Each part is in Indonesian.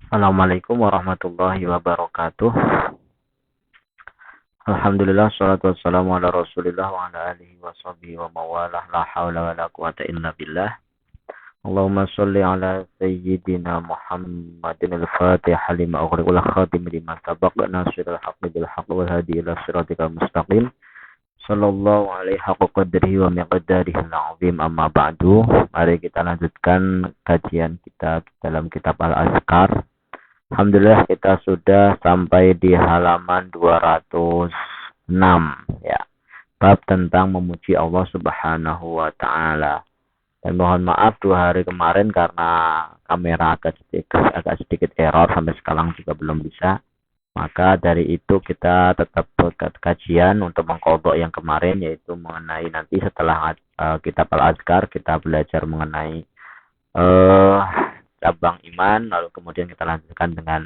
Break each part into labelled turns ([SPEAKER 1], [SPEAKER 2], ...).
[SPEAKER 1] Assalamualaikum warahmatullahi wabarakatuh. Alhamdulillah, salatu wassalamu ala rasulillah wa ala alihi wa sahbihi wa mawalah. La hawla wa la quwata illa billah. Allahumma salli ala sayyidina Muhammadin al-fatih lima ughriq wal khatim lima sabaq nasirul haqqi bil haqqi wal hadi ila siratikal mustaqim. Sallallahu alaihi haqqa qadrihi wa miqdarihi al-azim, amma ba'du. Mari kita lanjutkan kajian kita dalam kitab Al-Azkar. Alhamdulillah kita sudah sampai di halaman 206 ya. Bab tentang memuji Allah Subhanahu wa taala. Dan mohon maaf 2 hari kemarin karena kamera agak sedikit error, sampai sekarang juga belum bisa. Maka dari itu kita tetap kajian untuk mengkodok yang kemarin, yaitu mengenai nanti setelah kitab Al-Azkar kita belajar mengenai cabang iman, lalu kemudian kita lanjutkan dengan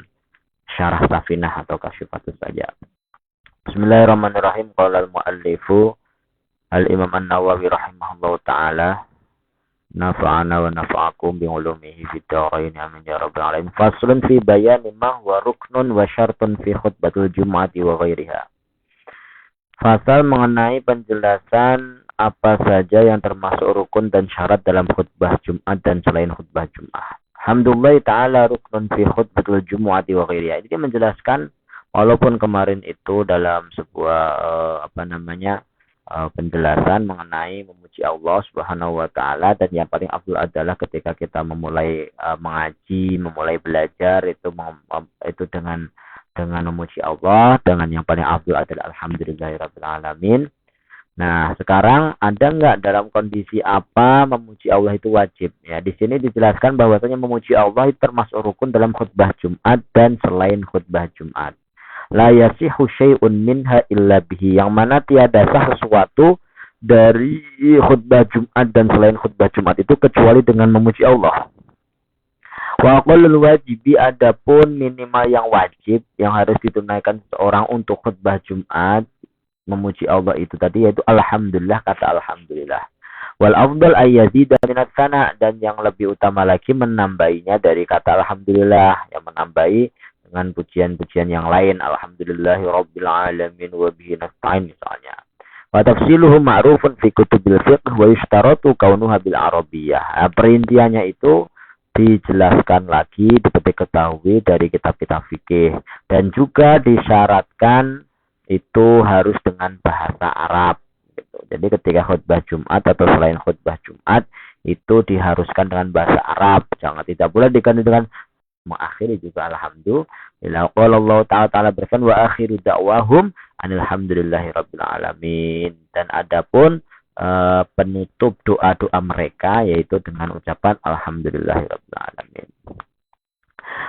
[SPEAKER 1] syarah Safinah atau Kasyifatus Saja. Bismillahirrahmanirrahim. Qala al-muallifu al-Imam An-Nawawi rahimahullahu taala, nafa'ana wa nafa'akum bi ulumihi fid dharain amin ya rabbal alamin. Faslun fi bayani ma huwa ruknun wa syartun fi khutbatul jumu'ati wa ghairiha. Fasal mengenai penjelasan apa saja yang termasuk rukun dan syarat dalam khutbah Jumat dan selain khutbah Jumat. Alhamdulillah ta'ala ruknun fi khutbatul jumu'ati wa ghairiha. Ini menjelaskan walaupun kemarin itu dalam sebuah penjelasan mengenai memuji Allah Subhanahu wa taala, dan yang paling afdal adalah ketika kita memulai mengaji, memulai belajar itu dengan memuji Allah, dengan yang paling afdal adalah alhamdulillahirabbil alamin. Nah, sekarang ada nggak dalam kondisi apa memuji Allah itu wajib? Ya, di sini dijelaskan bahwasanya memuji Allah itu termasuk rukun dalam khutbah Jumat dan selain khutbah Jumat. La yasihu syai'un minha illa bihi, yang mana tiada sah sesuatu dari khutbah Jumat dan selain khutbah Jumat itu kecuali dengan memuji Allah. Wa qallul wajibi, adapun minimal yang wajib yang harus ditunaikan seorang untuk khutbah Jumat memuji Allah itu tadi, yaitu alhamdulillah, kata alhamdulillah. Wal afdal ayyazida minat sana, dan yang lebih utama lagi menambahinya dari kata alhamdulillah, yang menambahi dengan pujian-pujian yang lain, alhamdulillahi rabbil alamin wa bihi nasta'in misalnya. Wa tafsiluhu ma'rufun fi kutubil fiqh wa yushtaratu kaunuha bil arabiyyah. Perintiannya itu dijelaskan lagi, diketahui dari kitab-kitab fikih, dan juga disyaratkan itu harus dengan bahasa Arab gitu. Jadi ketika khutbah Jumat atau selain khutbah Jumat itu diharuskan dengan bahasa Arab, tidak boleh diganti dengan mengakhiri juga alhamdulillah. Qala Allah taala berfirman wa akhiru da'wahum alhamdulillahirabbil alamin. Dan adapun penutup doa-doa mereka yaitu dengan ucapan alhamdulillahirabbil alamin.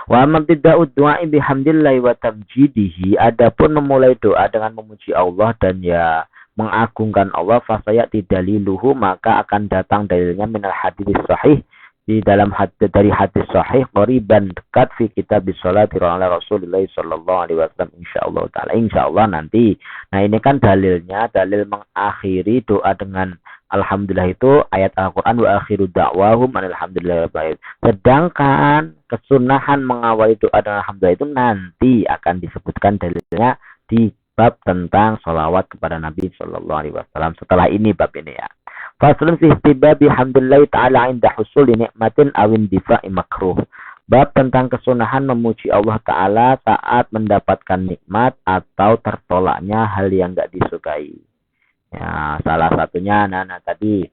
[SPEAKER 1] Wa mabtida'ud du'a'i bihamdillahi wa tamjidihi, adapun memulai doa dengan memuji Allah dan ya mengagungkan Allah, fasayati daliluhu, maka akan datang dalilnya minal hadis sahih, di dalam dari hadis sahih, qoriban, dekat, fi kitab sholati ala Rasulullah sallallahu alaihi wasallam, insyaallah taala, insyaallah nanti. Nah, ini kan dalilnya, dalil mengakhiri doa dengan alhamdulillah itu ayat Al-Qur'an wa akhiru da'wahum alhamdulillah. Sedangkan kesunahan mengawali doa dengan alhamdulillah itu nanti akan disebutkan dalilnya di bab tentang sholawat kepada Nabi sallallahu alaihi wasallam setelah ini, bab ini ya. Faslun fi istibabi hamdulillah ta'ala inda husuli nikmatin awin difa'i makruh. Bab tentang kesunahan memuji Allah Ta'ala saat mendapatkan nikmat atau tertolaknya hal yang tidak disukai. Ya, salah satunya tadi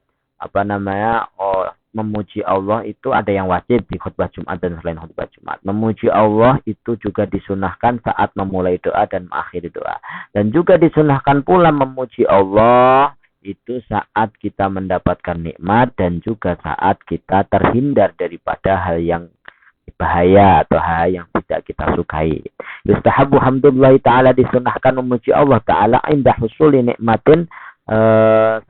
[SPEAKER 1] memuji Allah itu ada yang wajib di khutbah Jumat dan selain khutbah Jumat. Memuji Allah itu juga disunahkan saat memulai doa dan mengakhiri doa. Dan juga disunahkan pula memuji Allah itu saat kita mendapatkan nikmat dan juga saat kita terhindar daripada hal yang bahaya atau hal yang tidak kita sukai. Yustahabu hamdulillah ta'ala, disunahkan memuji Allah Ta'ala indah husuli nikmatin,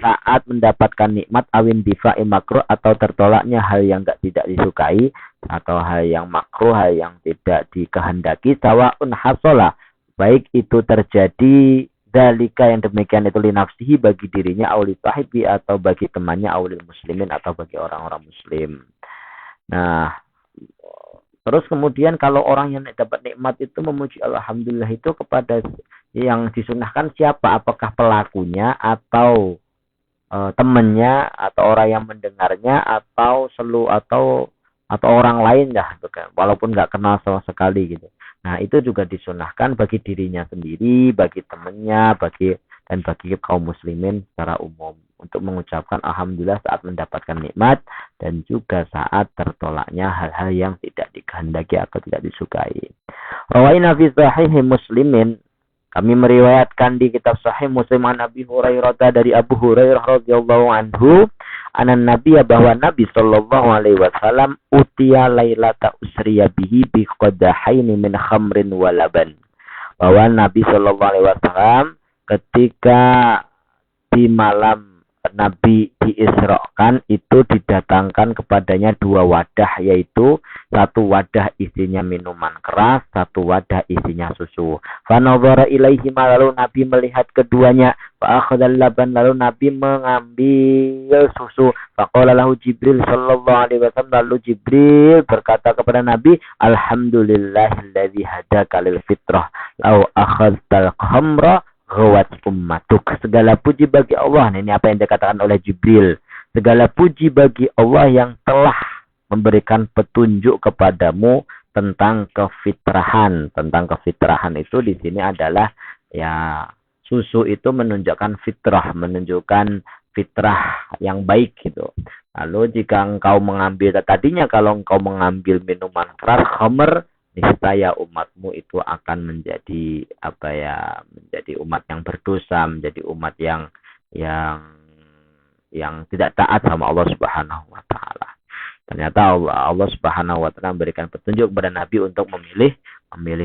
[SPEAKER 1] saat mendapatkan nikmat, awin difa'i makruh, atau tertolaknya hal yang tidak disukai atau hal yang makruh, hal yang tidak dikehendaki, sawa'un hasolah, baik itu terjadi dalika yang demikian itu linafsihi, bagi dirinya, awli sahibi, atau bagi temannya, awlil muslimin, atau bagi orang-orang muslim. Nah, Terus kemudian kalau orang yang dapat nikmat itu memuji alhamdulillah itu kepada yang disunahkan siapa? Apakah pelakunya atau temannya atau orang yang mendengarnya atau atau orang lain ya, walaupun nggak kenal sama sekali gitu. Nah itu juga disunahkan bagi dirinya sendiri, bagi temannya, bagi kaum muslimin secara umum untuk mengucapkan alhamdulillah saat mendapatkan nikmat dan juga saat tertolaknya hal-hal yang tidak dikehendaki atau tidak disukai. Rawaina fi sahih Muslimin, kami meriwayatkan di kitab Sahih Muslim an Abi Hurairah dari Abu Hurairah radhiyallahu anhu, anan Nabi bahwa Nabi sallallahu alaihi wasallam utiya lailata usriya bihi bi qadahaini min khamrin wa laban. Bahwa Nabi sallallahu alaihi wasallam ketika di malam Nabi diisrakan itu didatangkan kepadanya dua wadah, yaitu satu wadah isinya minuman keras, satu wadah isinya susu. Fanadhara ilaihima, lalu Nabi melihat keduanya. Fa'akhadhal laban, lalu Nabi mengambil susu. Faqala lahu Jibril sallallahu alaihi wasallam, lalu Jibril berkata kepada Nabi, alhamdulillahilladzi hadaka lil fitrah, lau akhadhtal khamra ghawat ummatuk. Segala puji bagi Allah. Nah, ini apa yang dikatakan oleh Jibril. Segala puji bagi Allah yang telah memberikan petunjuk kepadamu tentang kefitrahan. Tentang kefitrahan itu di sini adalah ya susu itu menunjukkan fitrah, menunjukkan fitrah yang baik gitu. Lalu jika engkau mengambil, tadinya kalau engkau mengambil minuman keras, khamr, niscaya umatmu itu akan menjadi menjadi umat yang berdosa, menjadi umat yang tidak taat sama Allah Subhanahu wa taala. Ternyata Allah Subhanahu wa taala memberikan petunjuk kepada Nabi untuk memilih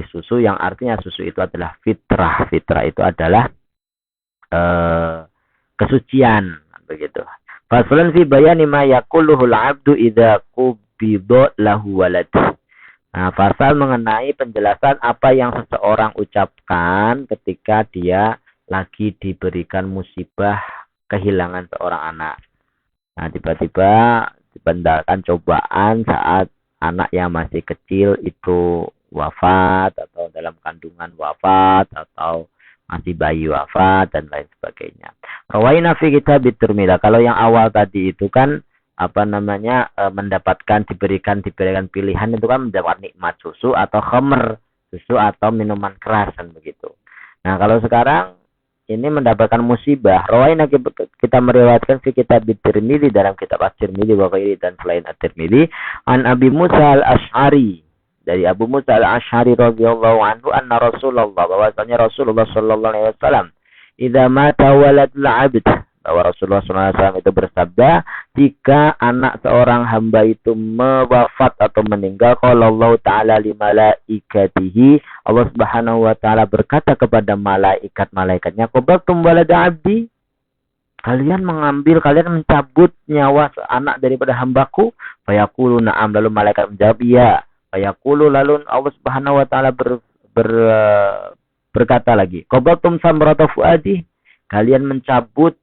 [SPEAKER 1] susu, yang artinya susu itu adalah fitrah. Fitrah itu adalah kesucian begitu. Faslun fi bayani ma yaquluhu al-'abdu idza qubida lahu walad. Nah, pasal mengenai penjelasan apa yang seseorang ucapkan ketika dia lagi diberikan musibah kehilangan seorang anak. Nah, tiba-tiba dibenarkan cobaan saat anak yang masih kecil itu wafat, atau dalam kandungan wafat, atau masih bayi wafat, dan lain sebagainya. Rawaina fi kitab Tirmidzi. Kalau yang awal tadi itu kan diberikan pilihan itu kan mendapat nikmat susu atau khamr, susu atau minuman keras kan begitu. Nah, kalau sekarang ini mendapatkan musibah. Rawaina kita meriwayatkan fi kitab Tirmidzi, dalam kitab At-Tirmidzi wa ghairi dan selain At-Tirmidzi, an Abi Musa al-Asy'ari, dari Abu Musa al-Asy'ari radhiyallahu anhu, anna Rasulullah, bahwasanya Rasulullah sallallahu alaihi wasallam, idza mata waladul 'abd, bahwa Rasulullah SAW itu bersabda, jika anak seorang hamba itu wafat atau meninggal, qala Allah Ta'ala li malaikatihi, Allah Subhanahu wa taala berkata kepada malaikat-malaikatnya, qabaltum walada 'abdi, kalian mencabut nyawa anak daripada hambaku? Fayaqulu na'am, lalu malaikat menjawab iya. Fayaqulu, lalu Allah Subhanahu wa taala berkata lagi, qabaltum samrata fuadi, kalian mencabut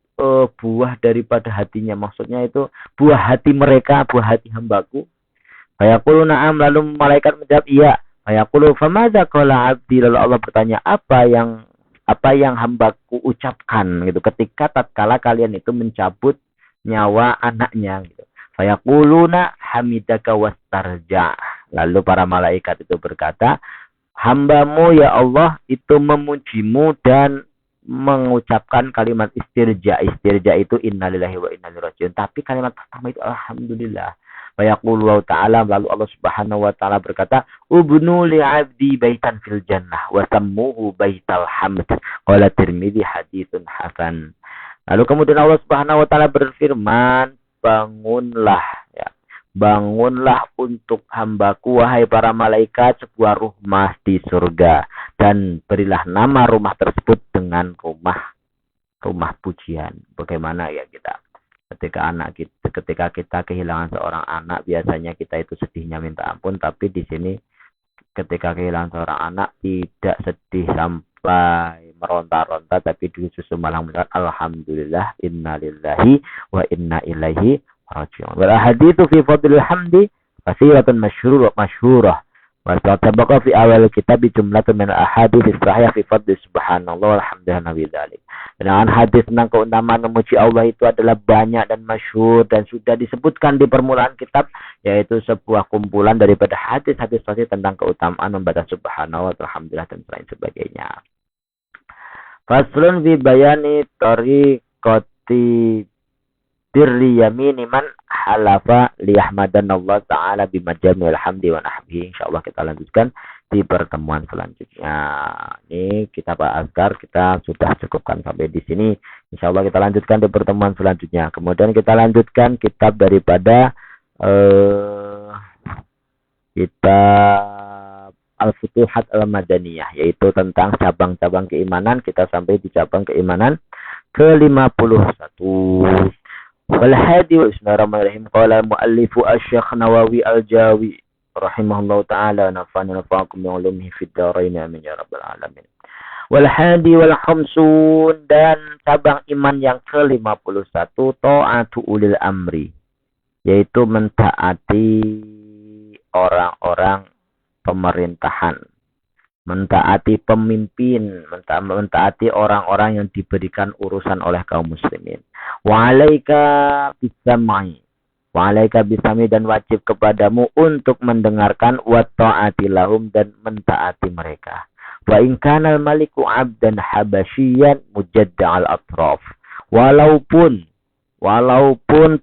[SPEAKER 1] buah daripada hatinya, maksudnya itu buah hati mereka, buah hati hambaku. Fayaqulu na'am, lalu malaikat menjawab iya. Fayaqulu famadza qala 'abdi, lalu Allah bertanya, apa yang hambaku ucapkan gitu ketika tatkala kalian itu mencabut nyawa anaknya gitu. Fayaquluna hamidaka wastarja, lalu para malaikat itu berkata, hambamu ya Allah itu memujimu dan mengucapkan kalimat istirja. Istirja itu innalillahi wa inna ilaihi raji'un. Tapi kalimat pertama itu alhamdulillah. Wa yaqulu ta'ala, lalu Allah Subhanahu wa taala berkata, ubnu li 'abdi baitan fil jannah wa sammuhu baital hamd. Qala Tirmidzi haditsun hasan. Lalu kemudian Allah Subhanahu wa taala berfirman, bangunlah untuk hambaku, wahai para malaikat, sebuah rumah di surga, dan berilah nama rumah tersebut dengan rumah pujian. Bagaimana ya kita ketika kita kehilangan seorang anak, biasanya kita itu sedihnya minta ampun, tapi di sini ketika kehilangan seorang anak tidak sedih sampai meronta-ronta, tapi justru malah mengatakan alhamdulillah, innalillahi wa inna ilaihi raji'un. Wal haditsu fi fadlil hamdi kasiratun masyhurah. Wasabaqa fi awal kitab jumlatun min al-ahadits sahih fi fadli subhanallah walhamdulillah nabi dzalik. Dengan hadis tentang keutamaan memuji Allah itu adalah banyak dan masyhur dan sudah disebutkan di permulaan kitab, yaitu sebuah kumpulan daripada hadis-hadis sahih tentang keutamaan membaca subhanallah walhamdulillah dan lain sebagainya. Faslun fi bayani tariqati birri yamini man halafa liyahmadanallah ta'ala bimajamil hamdi wa nahbihi. Insyaallah kita lanjutkan di pertemuan selanjutnya. Ini kitab Al-Azkar kita sudah cukupkan sampai di sini. Insyaallah kita lanjutkan di pertemuan selanjutnya. Kemudian kita lanjutkan kitab daripada kitab Al-Futuhat Al-Madaniyah, yaitu tentang cabang-cabang keimanan. Kita sampai di cabang keimanan ke-51. Walhadi wa bismillahirrahmanirrahim. Qala al-muallifu asy-syekh Nawawi al-Jawi rahimahullahu ta'ala nafa'ana nafa'akum bi ulumihi fid dharain amin ya rabbal alamin. Walhadi wal khamsun, dan cabang iman yang ke-51 ta'atu ulil amri, yaitu mentaati orang-orang pemerintahan, mentaati pemimpin, mentaati orang-orang yang diberikan urusan oleh kaum muslimin. Wa'alaika bisam'i, wa'alaika bisam'i, dan wajib kepadamu untuk mendengarkan, wa ta'ati lahum, dan mentaati mereka. Wa in kana al-maliku 'abdan habasyian mujadda'al atraf, walaupun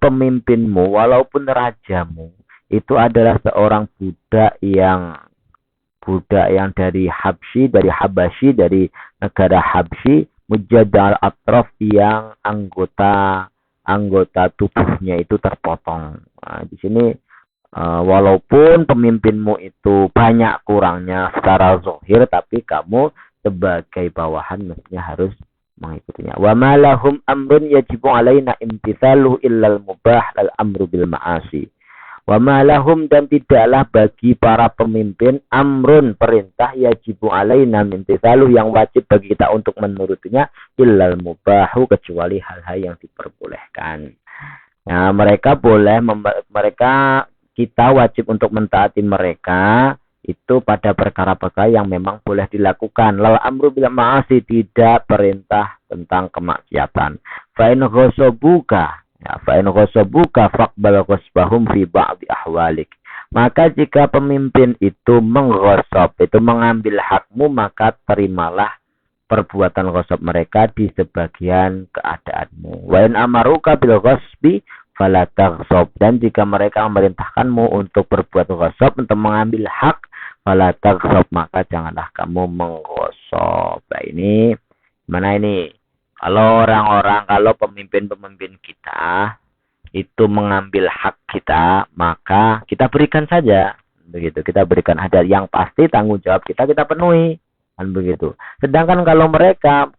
[SPEAKER 1] pemimpinmu, walaupun rajamu itu adalah seorang budak yang dari Habsyi, dari negara Habsyi, mujaddal atraf, yang anggota tubuhnya itu terpotong. Nah, di sini walaupun pemimpinmu itu banyak kurangnya secara zahir, tapi kamu sebagai bawahan mestinya harus mengikutinya. Wa ma lahum amrun yajibu alaina imtithaluhu illal mubah lal amru bil ma'asi. Wa ma lahum, dan tidaklah bagi para pemimpin, amrun, perintah, yajibu alaina imtithaluhu, yang wajib bagi kita untuk menurutinya, illal mubahu, kecuali hal-hal yang diperbolehkan. Nah, kita wajib untuk mentaati mereka itu pada perkara-perkara yang memang boleh dilakukan. Lal amru bil ma'asi, tidak perintah tentang kemaksiatan. Fa in ghasabuka, fa in ghasabuka faqbal ghasbahum fi ba'di ahwalik. Maka jika pemimpin itu menggosok, itu mengambil hakmu, maka terimalah perbuatan ghasab mereka di sebagian keadaanmu. Wa in amaruka bil ghasbi fala taghsab, dan jika mereka memerintahkanmu untuk berbuat ghasab, untuk mengambil hak, fala taghsab, maka janganlah kamu menggosok. Nah, ini mana ini? Kalau pemimpin-pemimpin kita itu mengambil hak kita, maka kita berikan saja. Begitu, kita berikan aja. Yang pasti tanggung jawab kita penuhi. Kan begitu. Sedangkan kalau mereka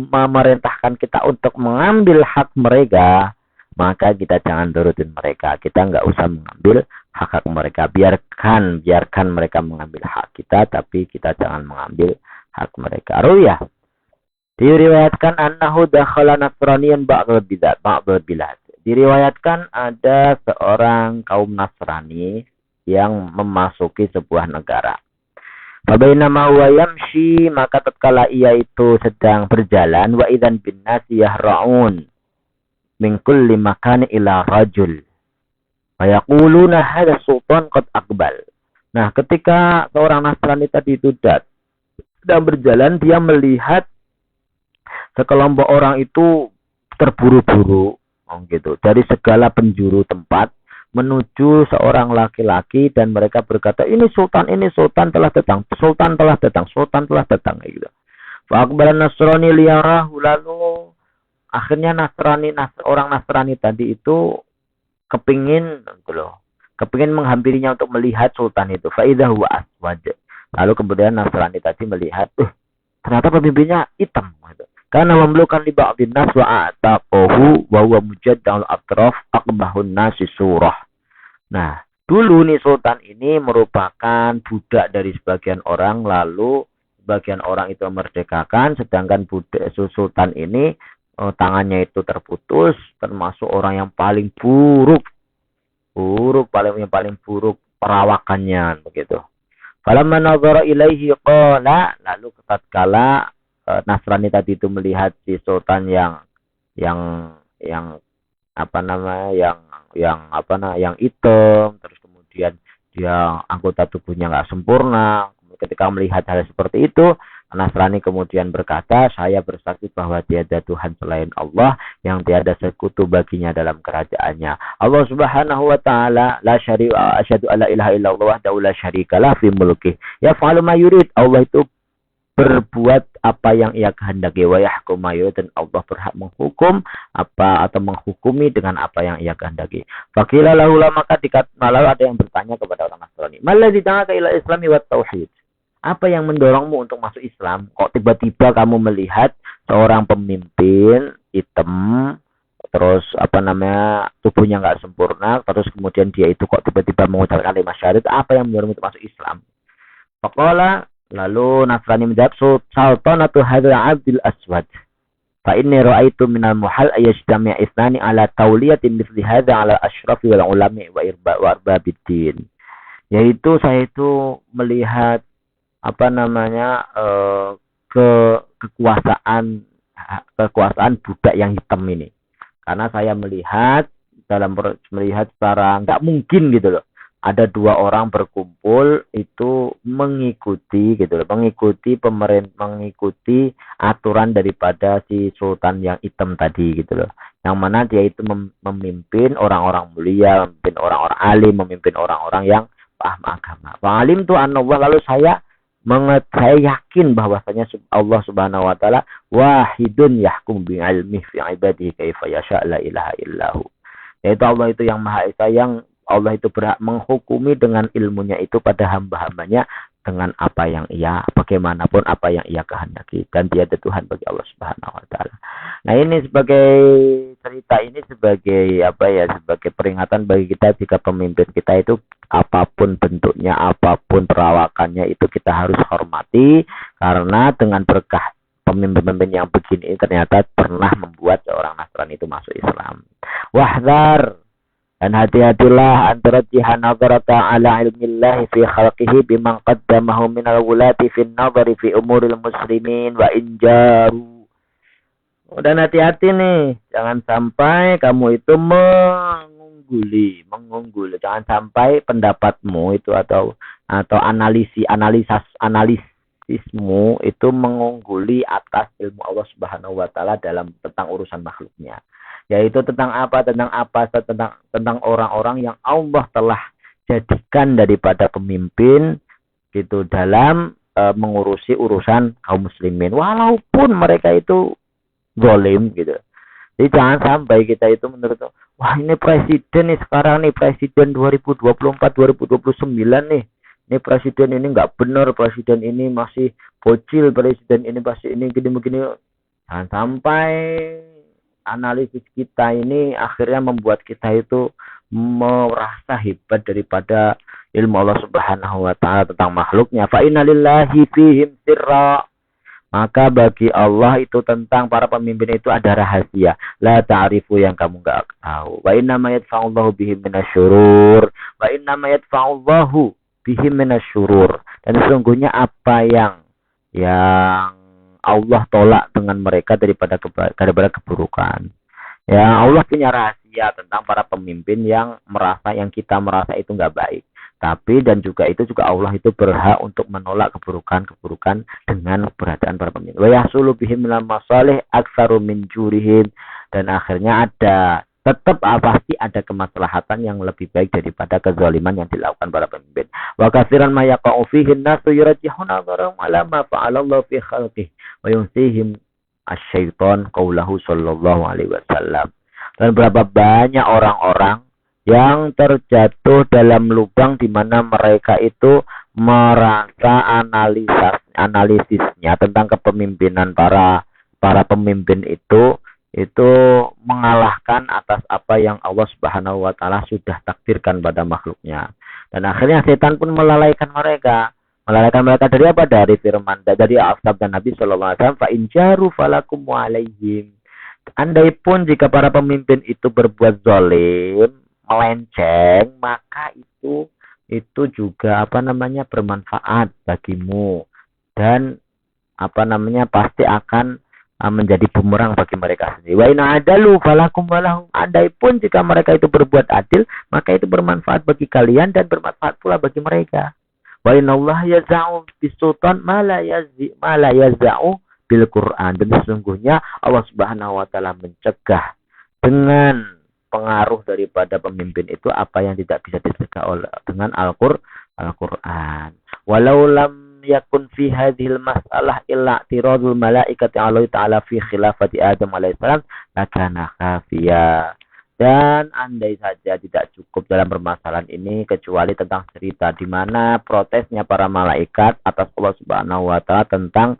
[SPEAKER 1] memerintahkan kita untuk mengambil hak mereka, maka kita jangan turutin mereka. Kita nggak usah mengambil hak mereka. Biarkan mereka mengambil hak kita, tapi kita jangan mengambil hak mereka. Ruya, diriwayatkan annahu dakhala nasraniyan ba'dul bilad. Diriwayatkan ada seorang kaum Nasrani yang memasuki sebuah negara. Fabainama huwa yamshi, maka tatkala ia itu sedang berjalan, wa idzan bin nas yahra'un min kulli makan ila rajul. Wa yaquluna hadha sultan qad aqbal. Nah, ketika seorang Nasrani tadi itu sedang berjalan, dia melihat sekelompok orang itu terburu-buru, gitu, dari segala penjuru tempat menuju seorang laki-laki, dan mereka berkata, ini sultan telah datang, gitu. Fa'aqbala Nasrani liyarahu, lalu akhirnya orang Nasrani tadi itu kepingin menghampirinya untuk melihat sultan itu. Fa'idha huwa aswad. Lalu kemudian Nasrani tadi melihat, ternyata pemimpinnya hitam, gitu. Karena memerlukan li ba'din nas wa ataqahu wa huwa mujaddal atraf aqbahun nasi surah. Nah, dulu nih sultan ini merupakan budak dari sebagian orang, lalu sebagian orang itu memerdekakan, sedangkan budak sultan ini tangannya itu terputus, termasuk orang yang paling buruk, perawakannya begitu. Falamma nazara ilaihi qala, lalu tatkala Nasrani tadi itu melihat si sultan yang yang apa namanya yang hitam, terus kemudian dia anggota tubuhnya nggak sempurna. Ketika melihat hal seperti itu, Nasrani kemudian berkata, saya bersaksi bahwa tiada Tuhan selain Allah, yang tiada sekutu baginya dalam kerajaannya. Allah Subhanahu wa taala la syari'a asyhadu alla ilaha illallah wahdahu la syarikalah fi mulki. Yaf'alu ma yurid. Allah itu berbuat apa yang ia kehendaki, wa yahkumu dan Allah berhak menghukum apa atau menghukumi dengan apa yang ia kehendaki. Faqila lahu, maka malah ada yang bertanya kepada orang Nasrani, "Maladzi da'aka ila islami wat tauhid?" Apa yang mendorongmu untuk masuk Islam? Kok tiba-tiba kamu melihat seorang pemimpin hitam, terus tubuhnya nggak sempurna, terus kemudian dia itu kok tiba-tiba mengucapkan kalimat syahadat? Apa yang mendorongmu untuk masuk Islam? Faqala, lalu Nasrani menjawab, sultanatu hadzal abdil aswad. Fa inni ra'aitu minal muhal ayajtami'a ithnani ala tauliyatin mithli hadza ala asyrafi wal ulama wa arbabiddin. Yaitu saya itu melihat kekuasaan budak yang hitam ini, karena saya melihat secara nggak mungkin gitu loh, ada dua orang berkumpul itu mengikuti aturan daripada si sultan yang hitam tadi gitu loh, yang mana dia itu memimpin orang-orang mulia, memimpin orang-orang alim, memimpin orang-orang yang paham agama. Alim tu Allah, lalu saya yakin bahwasanya Allah Subhanahu wa taala wahidun yahkum bi ilmihi fi ibadihi kaifa yasha la ilaha illahu. Yaitu Allah itu yang Maha Esa, yang Allah itu berhak menghukumi dengan ilmunya itu pada hamba-hambanya dengan bagaimanapun apa yang ia kehendaki, dan tiada Tuhan bagi Allah Subhanahu wa taala. Nah, ini sebagai cerita ini sebagai peringatan bagi kita, jika pemimpin kita itu apapun bentuknya, apapun perawakannya, itu kita harus hormati, karena dengan berkah pemimpin-pemimpin yang begini ternyata pernah membuat seorang Nasrani itu masuk Islam. Wahdar, dan hati-hatilah antara jihan nazarata ala ilmillahi fi khalqihi biman qaddamahu minal wulati fi nazari fi umuril muslimin wa injaru. Dan hati-hati nih, jangan sampai kamu itu mengungguli. Jangan sampai pendapatmu itu atau analisismu itu mengungguli atas ilmu Allah Subhanahu wa taala tentang urusan makhluknya. Yaitu tentang orang-orang yang Allah telah jadikan daripada pemimpin gitu dalam mengurusi urusan kaum muslimin, walaupun mereka itu zalim gitu. Jadi jangan sampai kita itu menurut, wah ini presiden nih sekarang nih, presiden 2024-2029 nih. Ini presiden ini nggak benar, presiden ini masih bocil, presiden ini masih ini gini-gini. Jangan sampai analisis kita ini akhirnya membuat kita itu merasa hebat daripada ilmu Allah Subhanahu wa taala tentang makhluknya. Fa inna lillahi fihim sirra. Maka bagi Allah itu tentang para pemimpin itu ada rahasia. La ta'rifu, yang kamu enggak tahu. Wa inna ma yadfa'ullahu bihim minasyurur. Wa inna ma yadfa'ullahu bihim minasyurur. Dan sesungguhnya apa yang Allah tolak dengan mereka daripada keburukan. Ya, Allah punya rahasia tentang para pemimpin yang kita merasa itu enggak baik. Tapi dan juga Allah itu berhak untuk menolak keburukan dengan keberadaan para pemimpin. Wa yahsulu bihim minal masalih aktsaru min jurihim, dan akhirnya pasti ada kemaslahatan yang lebih baik daripada kezaliman yang dilakukan para pemimpin. Wa katsiran ma yaqa'u fihi an-nasu yurajjihuna dharahum ala ma fa'ala Allah fi khalqihi wa yunsihim asy-syaitan qaulahu sallallahu alaihi wasallam. Dan berapa banyak orang-orang yang terjatuh dalam lubang di mana mereka itu merasa analisisnya tentang kepemimpinan para pemimpin itu mengalahkan atas apa yang Allah Subhanahu wa taala sudah takdirkan pada makhluknya. Dan akhirnya setan pun melalaikan mereka. Melalaikan mereka dari apa? Dari firman, dari sabda Nabi sallallahu alaihi wasallam, fa in jaru falakum alaihim. Andaipun jika para pemimpin itu berbuat zalim, melenceng, maka itu itu juga bermanfaat bagimu dan pasti akan menjadi bumerang bagi mereka sendiri. Wa in adalu falakum walahum. Andai pun jika mereka itu berbuat adil, maka itu bermanfaat bagi kalian dan bermanfaat pula bagi mereka. Wa innallaha yaz'u bisultan ma la yaz'u bil Qur'an. Dan sesungguhnya Allah Subhanahu wa taala mencegah dengan pengaruh daripada pemimpin itu apa yang tidak bisa dicegah oleh dengan Al-Qur'an. Walau lam yakun fi hadhil mas'alah illa tiradul malaikati Allah ta'ala fi khilafati Adam alaihissalam lakana khafiya. Dan andai saja tidak cukup dalam permasalahan ini kecuali tentang cerita di mana protesnya para malaikat atas Allah Subhanahu wa taala tentang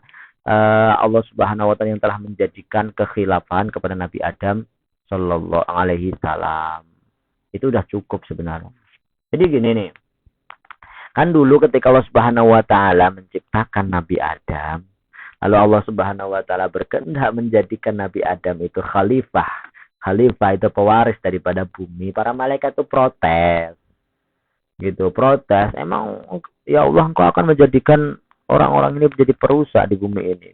[SPEAKER 1] Allah Subhanahu wa taala yang telah menjadikan kekhilafahan kepada Nabi Adam sallallahu alaihi salam. Itu udah cukup sebenarnya. Jadi gini nih. Kan dulu ketika Allah Subhanahu wa taala menciptakan Nabi Adam, lalu Allah Subhanahu wa taala berkehendak menjadikan Nabi Adam itu khalifah. Khalifah itu pewaris daripada bumi. Para malaikat itu protes. Gitu, protes. Emang ya Allah, Engkau akan menjadikan orang-orang ini menjadi perusak di bumi ini.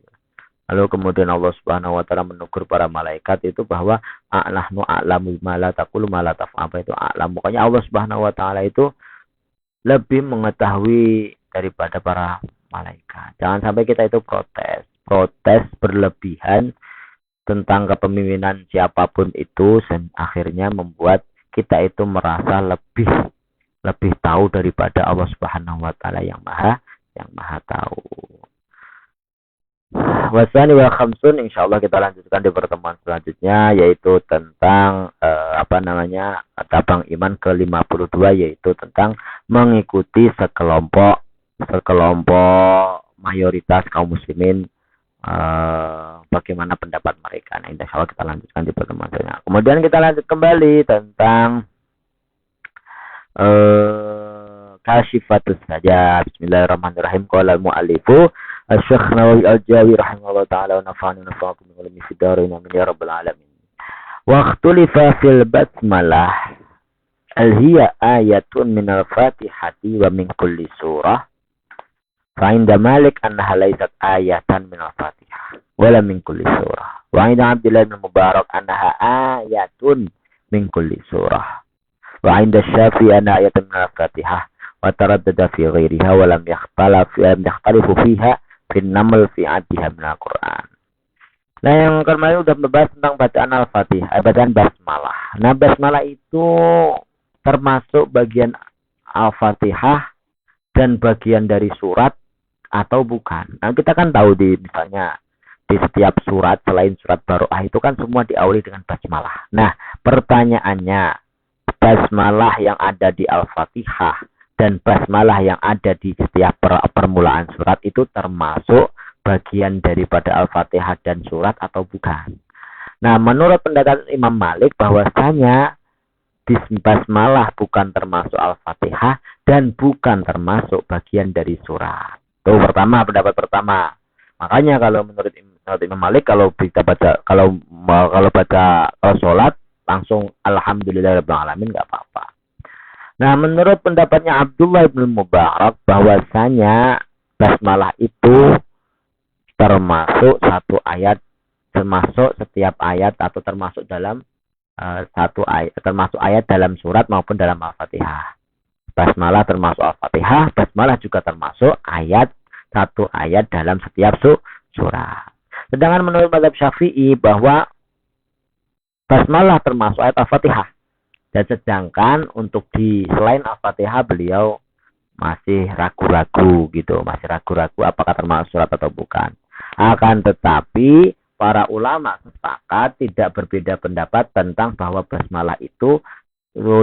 [SPEAKER 1] Lalu kemudian Allah Subhanahu wa taala menegur para malaikat itu bahwa a'nahnu a'lamu ma la taqulu ma la taf'al. Apa itu a'lam? Pokoknya Allah Subhanahu wa taala itu lebih mengetahui daripada para malaikat. Jangan sampai kita itu protes berlebihan tentang kepemimpinan siapapun itu, dan akhirnya membuat kita itu merasa lebih tahu daripada Allah Subhanahu wa taala yang maha tahu. Wasani wa khamsun, insyaallah kita lanjutkan di pertemuan selanjutnya, yaitu tentang cabang iman ke-52, yaitu tentang mengikuti sekelompok mayoritas kaum muslimin, bagaimana pendapat mereka. Nah, insyaallah kita lanjutkan di pertemuan selanjutnya. Kemudian kita lanjut kembali tentang kasyifatus sajad. Bismillahirrahmanirrahim. Qala al-mu'allifu Asy-Syaikh Nawawi Al-Jawi rahimahullah ta'ala wa nafa'ana nafa'akum bi ilmi fid dharain amin ya rabbal alamin. Wa ikhtulifa fil basmalah al hiya ayatun min al-Fatihati wa min kulli surah. Fa inda Malik annaha laysat ayatan min al-Fatihah wa la min kulli surah. Wa inda Abdullah bin Mubarak annaha ayatun min kulli surah. Wa inda Syafi'i annaha ayatun min al-Fatihah wa taraddada fi ghairiha wa lam yakhtalifu fiha fin naml fi atiha min al-Quran. Nah, yang kemarin udah membahas tentang bacaan Al-Fatihah, bacaan basmalah. Nah, basmalah itu termasuk bagian Al-Fatihah dan bagian dari surat atau bukan. Nah, kita kan tahu misalnya di setiap surat selain surat Baroah itu kan semua diawali dengan basmalah. Nah, pertanyaannya, basmalah yang ada di Al-Fatihah dan basmalah yang ada di setiap permulaan surat itu termasuk bagian daripada Al-Fatihah dan surat atau bukan? Nah, menurut pendapat Imam Malik bahwasanya basmalah bukan termasuk Al-Fatihah dan bukan termasuk bagian dari surat. Itu pendapat pertama. Makanya kalau menurut Imam Malik kalau baca sholat langsung alhamdulillahirabbil alamin enggak apa-apa. Nah, menurut pendapatnya Abdullah bin Mubarak bahwasanya basmalah itu termasuk satu ayat, termasuk setiap ayat atau termasuk dalam satu ayat, termasuk ayat dalam surat maupun dalam Al-Fatihah. Basmalah termasuk Al-Fatihah, basmalah juga termasuk satu ayat dalam setiap surat. Sedangkan menurut mazhab Syafi'i bahwa basmalah termasuk ayat Al-Fatihah. Dan sedangkan untuk selain Al-Fatihah beliau masih ragu-ragu apakah termasuk surat atau bukan. Akan tetapi para ulama sepakat tidak berbeda pendapat tentang bahwa basmalah itu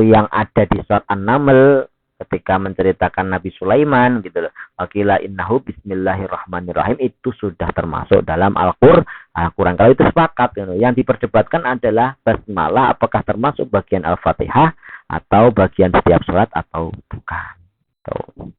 [SPEAKER 1] yang ada di surat An-Naml ketika menceritakan Nabi Sulaiman gitu loh. Wakila innahu bismillahirrahmanirrahim itu sudah termasuk dalam Al-Quran. Kalau itu sepakat gitu. Yang diperdebatkan adalah basmalah apakah termasuk bagian Al-Fatihah atau bagian setiap surat atau bukan. Tuh.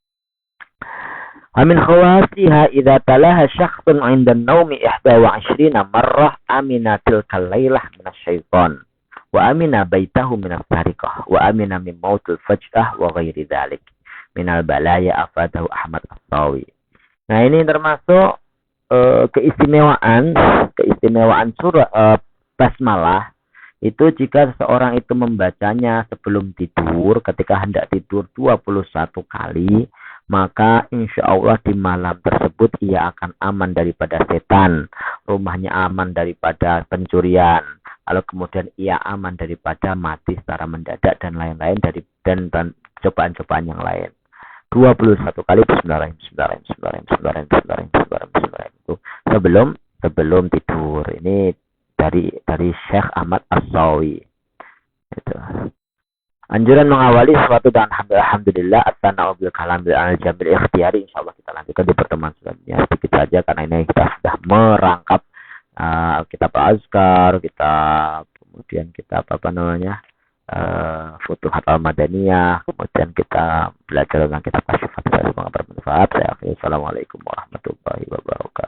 [SPEAKER 1] Amin khawasiha idza talaha syakhsun 'inda an-naumi 21 marrah amina tilkal lailah minasyaiton wa amina baitahu minas sariqah wa amina min mautil faj'ah wa ghairi dzalik minal balaya afadahu Ahmad As-Sawi. Nah, ini termasuk keistimewaan surah basmalah itu jika seseorang itu membacanya sebelum tidur, ketika hendak tidur 21 kali, maka insya Allah di malam tersebut ia akan aman daripada setan, rumahnya aman daripada pencurian, lalu kemudian ia aman daripada mati secara mendadak dan lain-lain dan cobaan-cobaan yang lain. 21 kali Bismillahirrahmanirrahim itu sebelum tidur. Ini dari Syekh Ahmad As-Sawi. Itu. Anjuran mengawali sesuatu dan alhamdulillah at-tana'u bil kalam bil al-jamil ikhtiyari, insyaallah kita lanjutkan di pertemuan selanjutnya. Sedikit saja karena ini kita sudah merangkap kitab Azkar, kemudian kitab Futuhat Al-Madaniyah, kemudian kita belajar tentang kitab Kasyifat. Semoga bermanfaat. Assalamualaikum warahmatullahi wabarakatuh.